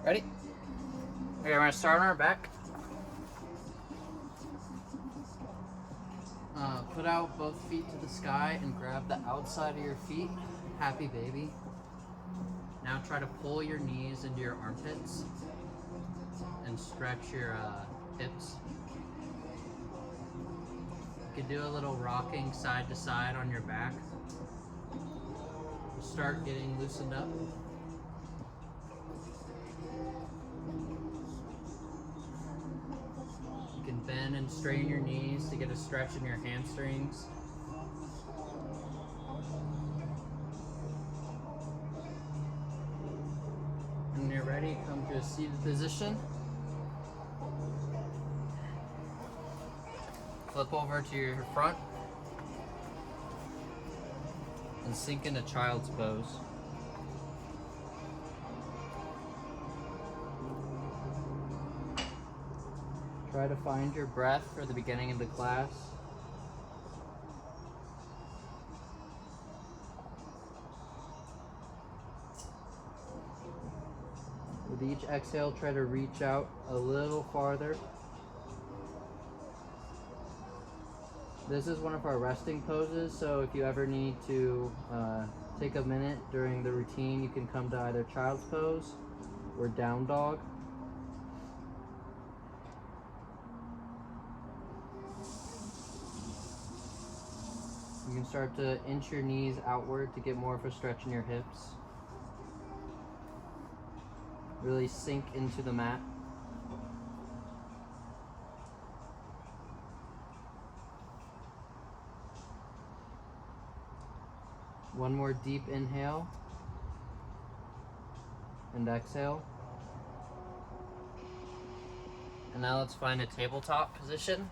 Ready? Okay, we're gonna start on our back. Put out both feet to the sky and grab the outside of your feet. Happy baby. Now try to pull your knees into your armpits and stretch your hips. You can do a little rocking side to side on your back. Start getting loosened up. You can bend and straighten your knees to get a stretch in your hamstrings. When you're ready, come to a seated position. Flip over to your front and sink into child's pose. Try to find your breath for the beginning of the class. With each exhale, try to reach out a little farther. This is one of our resting poses, so if you ever need to take a minute during the routine, you can come to either child's pose or down dog. You can start to inch your knees outward to get more of a stretch in your hips. Really sink into the mat. One more deep inhale and exhale. And now let's find a tabletop position.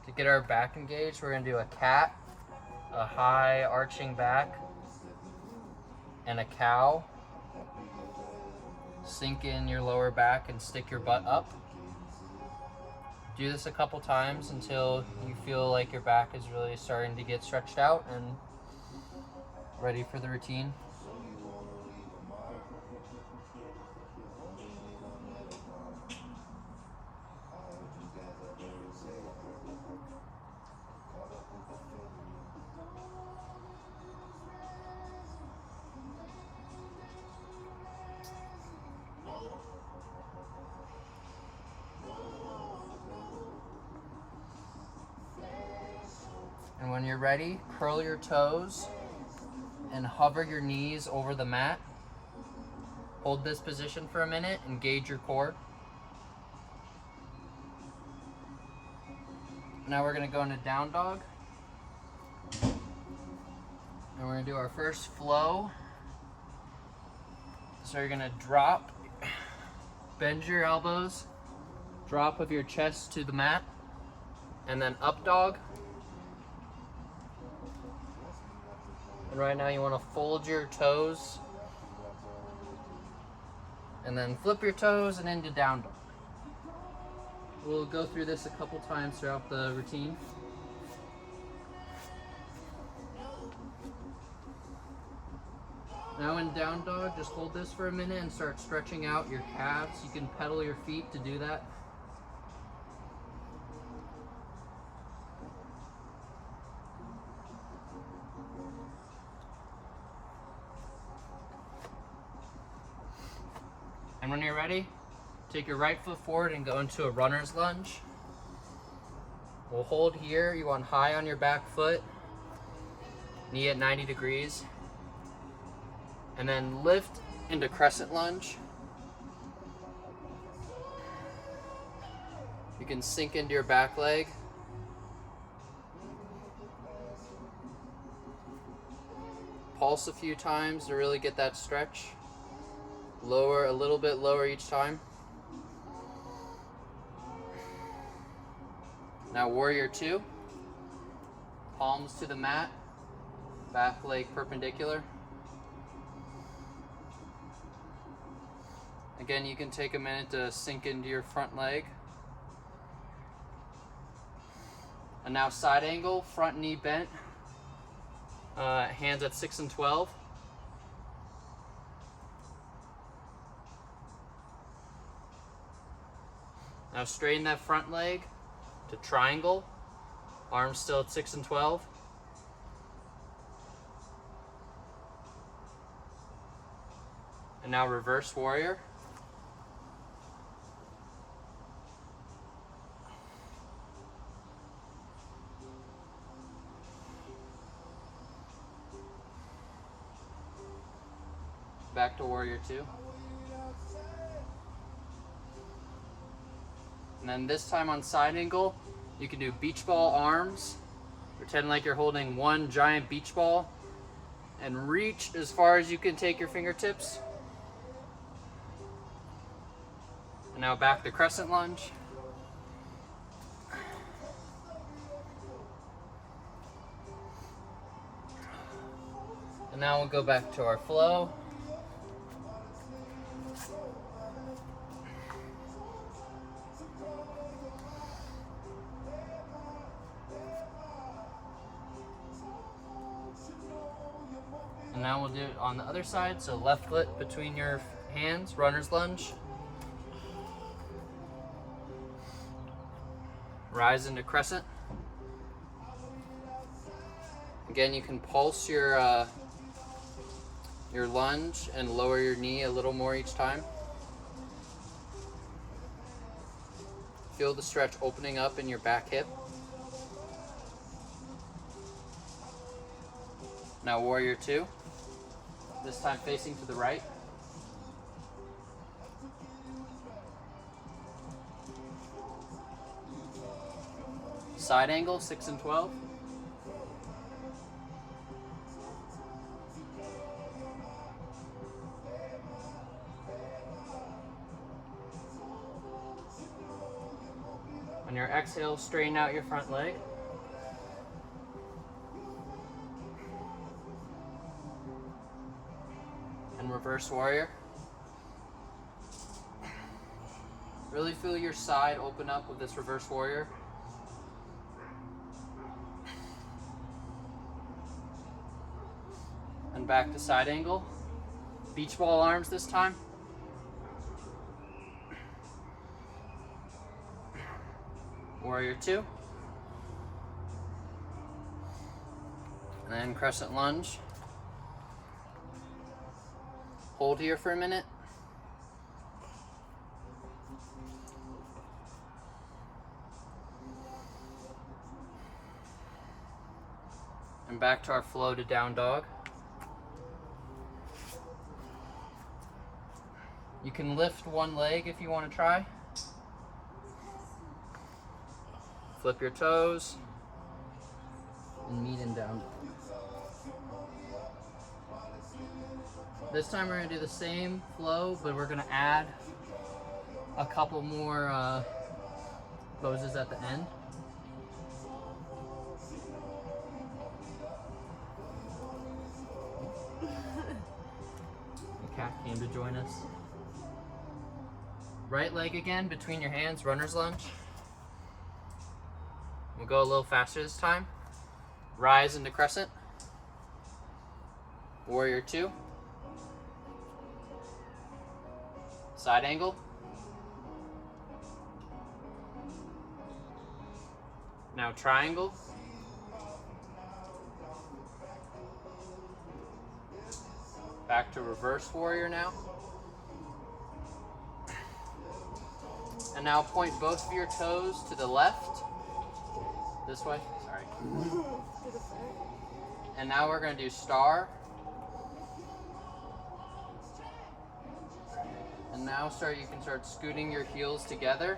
To get our back engaged, we're gonna do a cat, a high arching back, and a cow. Sink in your lower back and stick your butt up. Do this a couple times until you feel like your back is really starting to get stretched out and ready for the routine. And when you're ready, curl your toes and hover your knees over the mat. Hold this position for a minute, engage your core. Now we're gonna go into down dog. And we're gonna do our first flow. So you're gonna drop, bend your elbows, drop with your chest to the mat, and then up dog. And right now you want to fold your toes and then flip your toes and into down dog. We'll go through this a couple times throughout the routine. Now in down dog, just hold this for a minute and start stretching out your calves. You can pedal your feet to do that. And when you're ready, take your right foot forward and go into a runner's lunge. We'll hold here. You want high on your back foot, knee at 90 degrees. And then lift into crescent lunge. You can sink into your back leg. Pulse a few times to really get that stretch. Lower, a little bit lower each time. Now warrior two. Palms to the mat, back leg perpendicular. Again, you can take a minute to sink into your front leg. And now side angle, front knee bent, hands at 6 and 12. Now straighten that front leg to triangle. Arms still at 6 and 12. And now reverse warrior. Back to warrior 2. And then this time on side angle, you can do beach ball arms. Pretend like you're holding one giant beach ball and reach as far as you can take your fingertips. And now back to crescent lunge. And now we'll go back to our flow. And now we'll do it on the other side. So left foot between your hands, runner's lunge. Rise into crescent. Again, you can pulse your lunge and lower your knee a little more each time. Feel the stretch opening up in your back hip. Now warrior 2. This time facing to the right. Side angle, 6 and 12. On your exhale, straighten out your front leg. And reverse warrior. Really feel your side open up with this reverse warrior. And back to side angle. Beach ball arms this time. Warrior 2. And then crescent lunge. Hold here for a minute. And back to our flow to down dog. You can lift one leg if you want to try. Flip your toes and meet in down dog. This time we're going to do the same flow, but we're going to add a couple more poses at the end. The cat came to join us. Right leg again between your hands, runner's lunge. We'll go a little faster this time. Rise into crescent. Warrior 2. Side angle. Now triangle. Back to reverse warrior now. And now point both of your toes to the left. This way, sorry. And now we're going to do star. And now you can start scooting your heels together.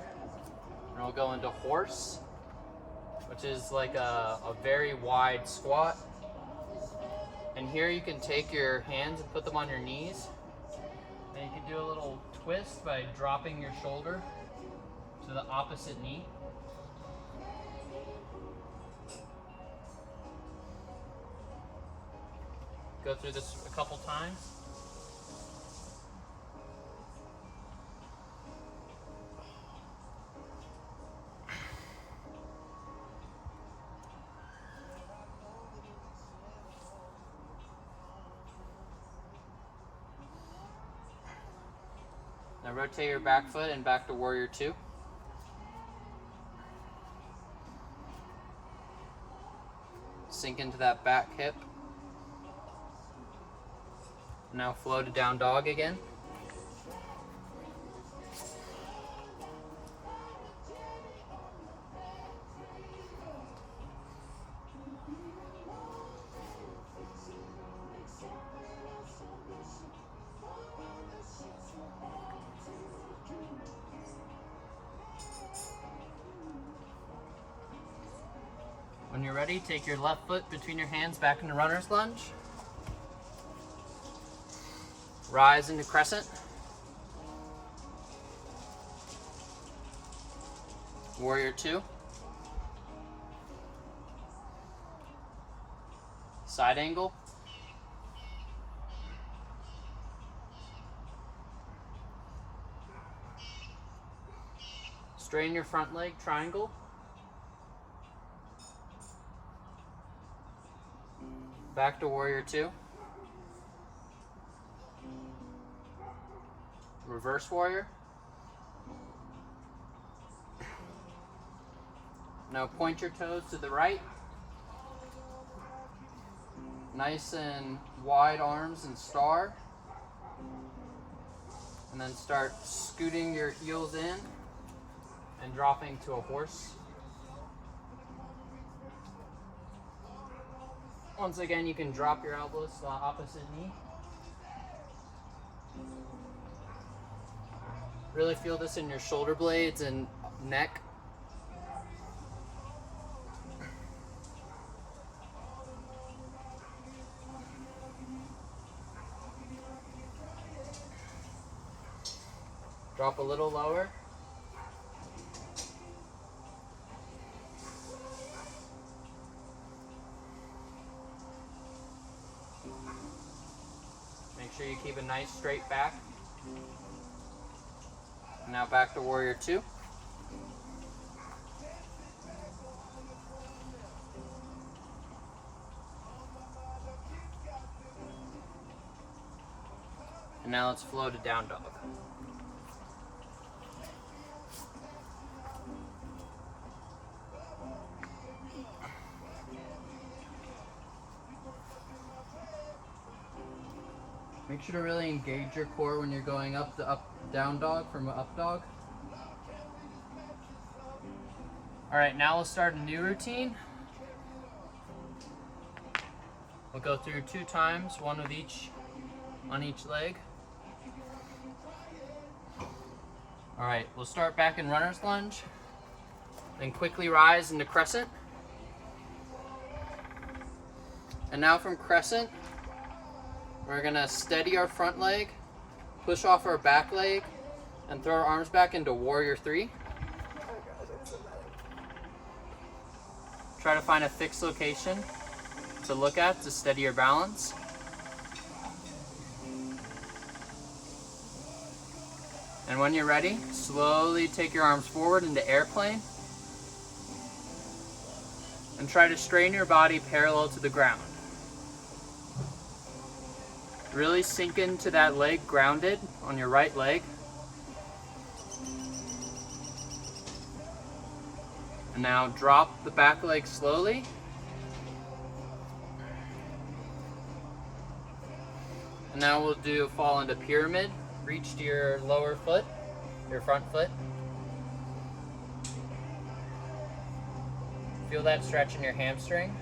And we'll go into horse, which is like a very wide squat. And here you can take your hands and put them on your knees. And you can do a little twist by dropping your shoulder to the opposite knee. Go through this a couple times. Now rotate your back foot and back to warrior 2. sink into that back hip. Now flow to down dog again. When you're ready, take your left foot between your hands back into runner's lunge. Rise into crescent. Warrior two. Side angle. Straighten your front leg, triangle. Back to warrior two. Reverse warrior. Now point your toes to the right. Nice and wide arms and star. And then start scooting your heels in and dropping to a horse. Once again, you can drop your elbows to the opposite knee. Really feel this in your shoulder blades and neck. Drop a little lower. Make sure you keep a nice straight back. Now back to warrior two. And now let's flow to down dog. Make sure to really engage your core when you're going up the down dog from up dog. All right, now we'll start a new routine. We'll go through 2 times, one of each on each leg. All right, we'll start back in runner's lunge, then quickly rise into crescent. And now from crescent, we're gonna steady our front leg, push off our back leg, and throw our arms back into warrior 3. Try to find a fixed location to look at to steady your balance. And when you're ready, slowly take your arms forward into airplane and try to straighten your body parallel to the ground. Really sink into that leg grounded on your right leg. And now drop the back leg slowly. And now we'll do fall into pyramid. Reach to your lower foot, your front foot. Feel that stretch in your hamstring.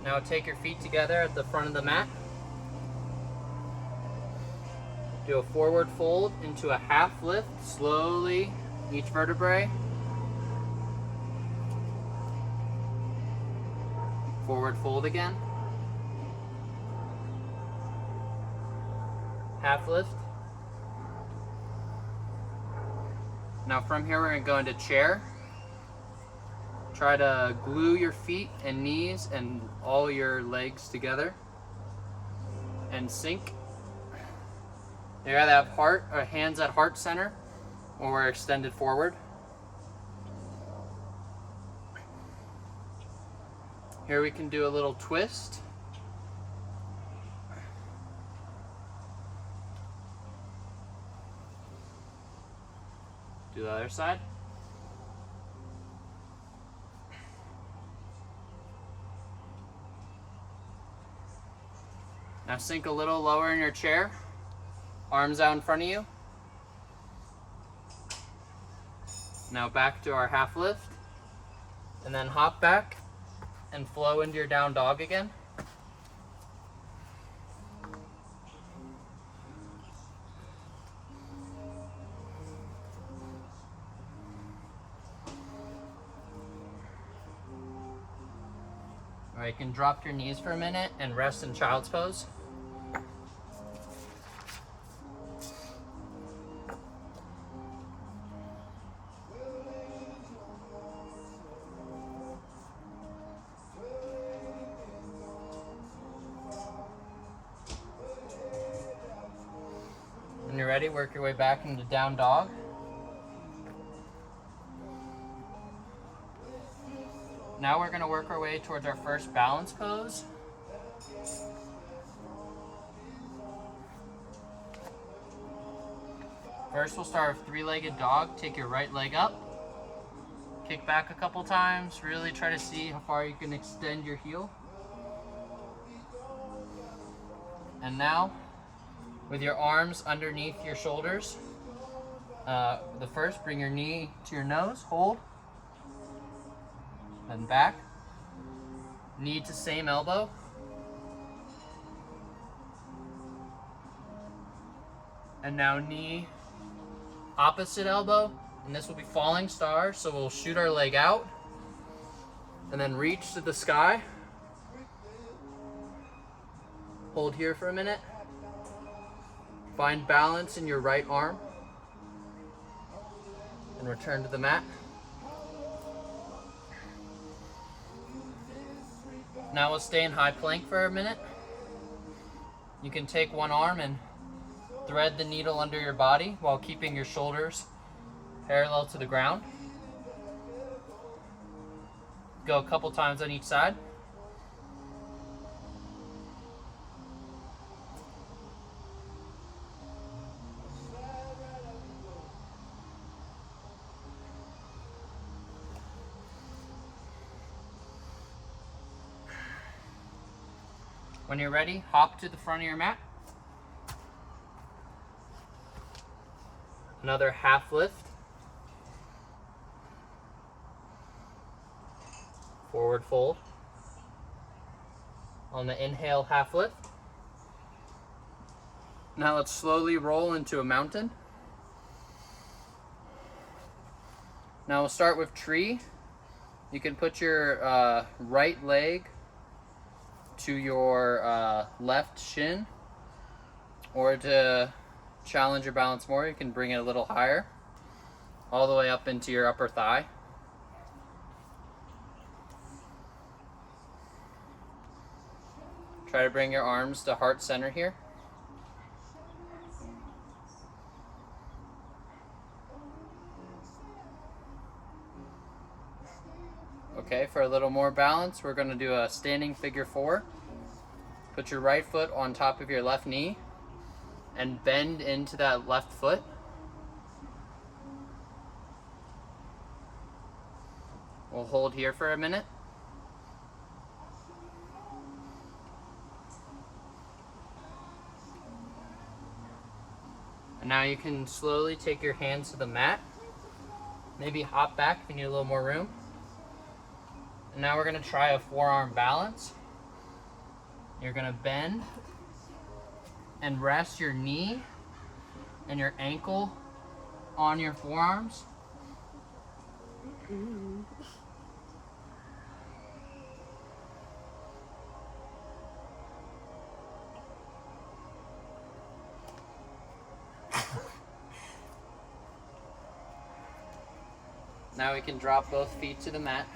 Now take your feet together at the front of the mat. Do a forward fold into a half lift, slowly, each vertebrae. Forward fold again. Half lift. Now from here we're going to go into chair. Try to glue your feet and knees and all your legs together and sink. You either have heart or hands at heart center or we're extended forward. Here we can do a little twist. Do the other side. Now sink a little lower in your chair, arms out in front of you. Now back to our half lift, and then hop back and flow into your down dog again. All right, you can drop your knees for a minute and rest in child's pose. When you're ready, work your way back into down dog. Now we're going to work our way towards our first balance pose. First, we'll start with three-legged dog. Take your right leg up, kick back a couple times, really try to see how far you can extend your heel. And now, with your arms underneath your shoulders, bring your knee to your nose, hold, then back, knee to same elbow, and now knee opposite elbow, and this will be falling star, so we'll shoot our leg out, and then reach to the sky, hold here for a minute, find balance in your right arm, and return to the mat. Now we'll stay in high plank for a minute. You can take one arm and thread the needle under your body while keeping your shoulders parallel to the ground. Go a couple times on each side. When you're ready, hop to the front of your mat. Another half lift. Forward fold. On the inhale, half lift. Now let's slowly roll into a mountain. Now we'll start with tree. You can put your right leg to your left shin, or to challenge your balance more, you can bring it a little higher, all the way up into your upper thigh. Try to bring your arms to heart center here. Okay, for a little more balance, we're going to do a standing figure four. Put your right foot on top of your left knee and bend into that left foot. We'll hold here for a minute. And now you can slowly take your hands to the mat. Maybe hop back if you need a little more room. And now we're going to try a forearm balance. You're going to bend and rest your knee and your ankle on your forearms. Now we can drop both feet to the mat.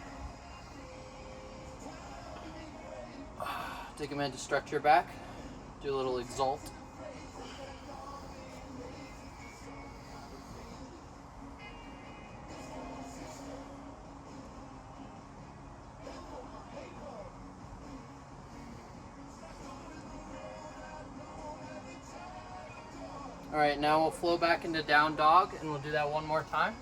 Take a minute to stretch your back. Do a little exalt. All right, now we'll flow back into down dog, and we'll do that one more time.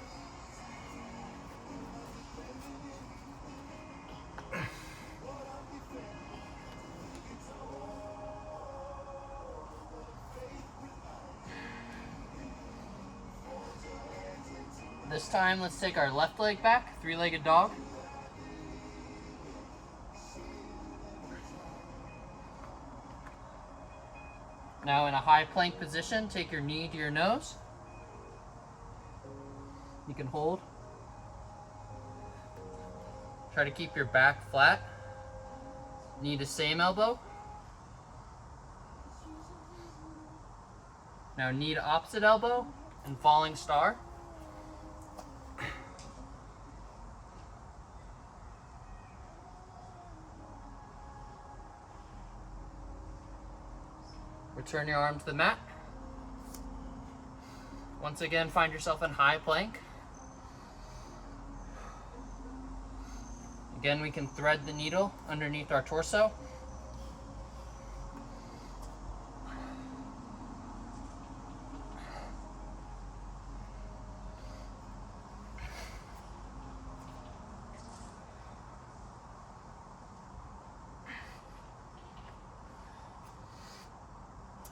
This time, let's take our left leg back, three-legged dog. Now in a high plank position, take your knee to your nose. You can hold. Try to keep your back flat. Knee to same elbow. Now knee to opposite elbow and falling star. Return your arm to the mat. Once again, find yourself in high plank. Again, we can thread the needle underneath our torso.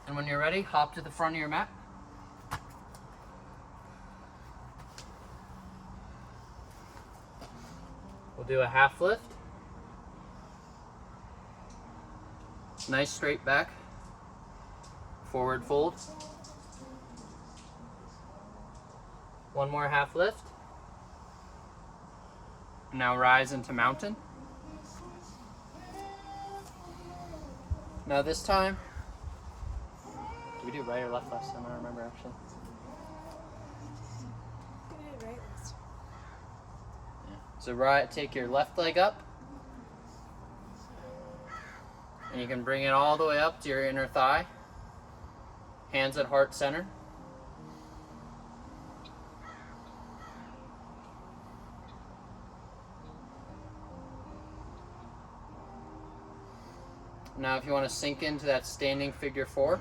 And when you're ready, hop to the front of your mat. We'll do a half lift. Nice straight back. Forward fold. One more half lift. Now rise into mountain. Now this time, did we do right or left last time? I don't remember actually. We did right last time. So right, take your left leg up. And you can bring it all the way up to your inner thigh. Hands at heart center. Now if you want to sink into that standing figure four.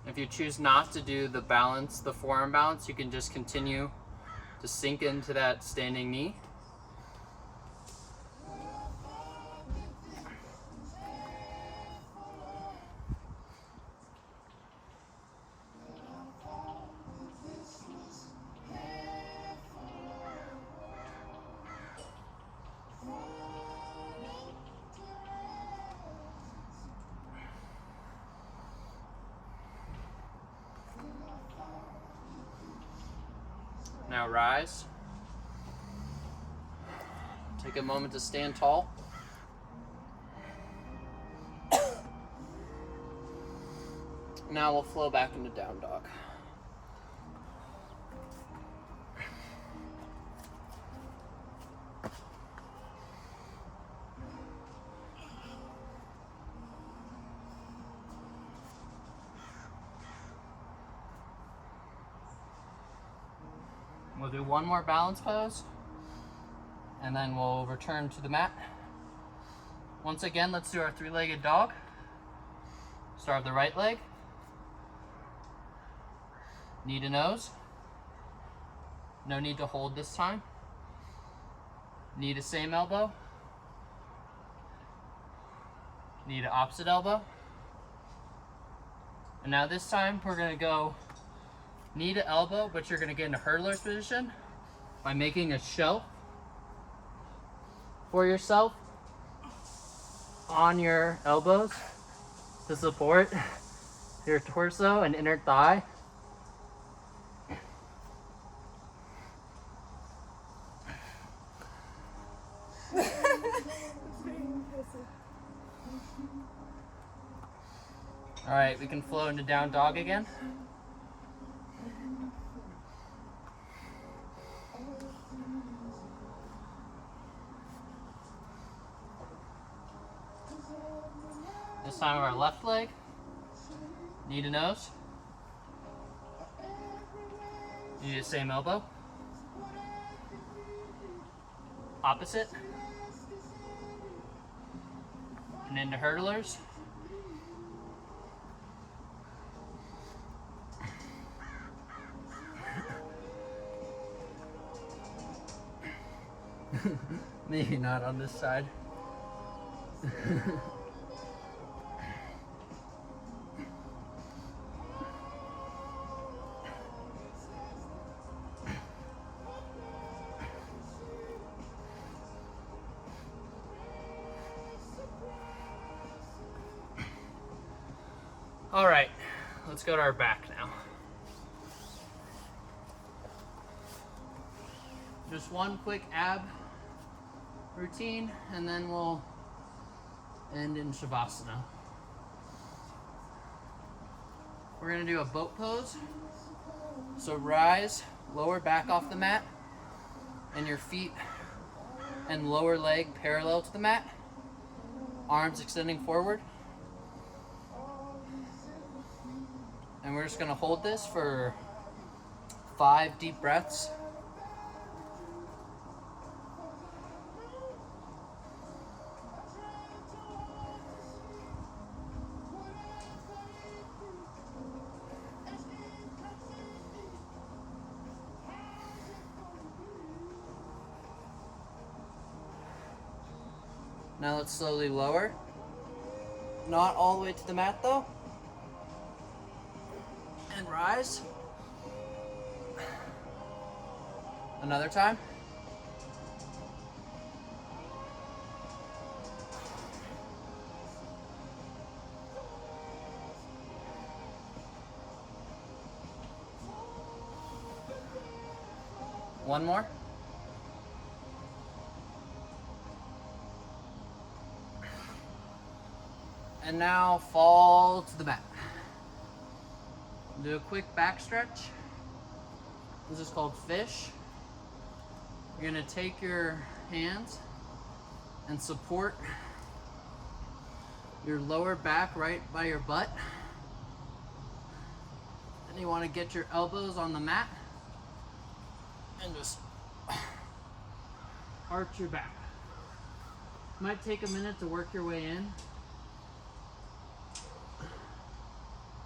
If you choose not to do the balance, the forearm balance, you can just continue to sink into that standing knee. Now rise. Take a moment to stand tall. Now we'll flow back into down dog. We'll do one more balance pose, and then we'll return to the mat. Once again, let's do our three-legged dog. Start with the right leg. Knee to nose. No need to hold this time. Knee to same elbow. Knee to opposite elbow. And now this time we're gonna go knee to elbow, but you're gonna get in a hurdler's position by making a shelf for yourself on your elbows to support your torso and inner thigh. All right, we can flow into down dog again. This time our left leg, knee to nose. Knee to same elbow. Opposite. And into hurdlers. Maybe not on this side. All right, let's go to our back now. Just one quick ab routine, and then we'll end in Shavasana. We're gonna do a boat pose. So rise, lower back off the mat, and your feet and lower leg parallel to the mat. Arms extending forward. And we're just gonna hold this for 5 deep breaths. Now let's slowly lower. Not all the way to the mat though. And rise. Another time. One more. And now fall to the mat. Do a quick back stretch. This is called fish. You're gonna take your hands and support your lower back right by your butt. And you wanna get your elbows on the mat and just arch your back. Might take a minute to work your way in.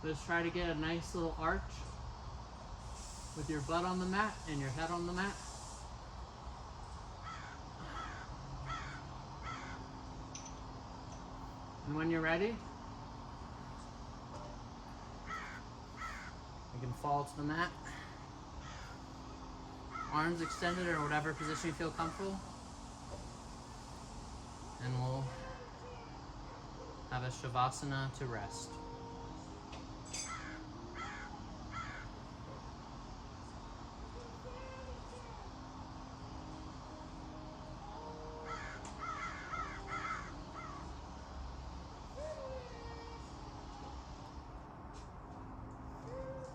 Just try to get a nice little arch with your butt on the mat and your head on the mat. And when you're ready, you can fall to the mat. Arms extended or whatever position you feel comfortable. And we'll have a Shavasana to rest.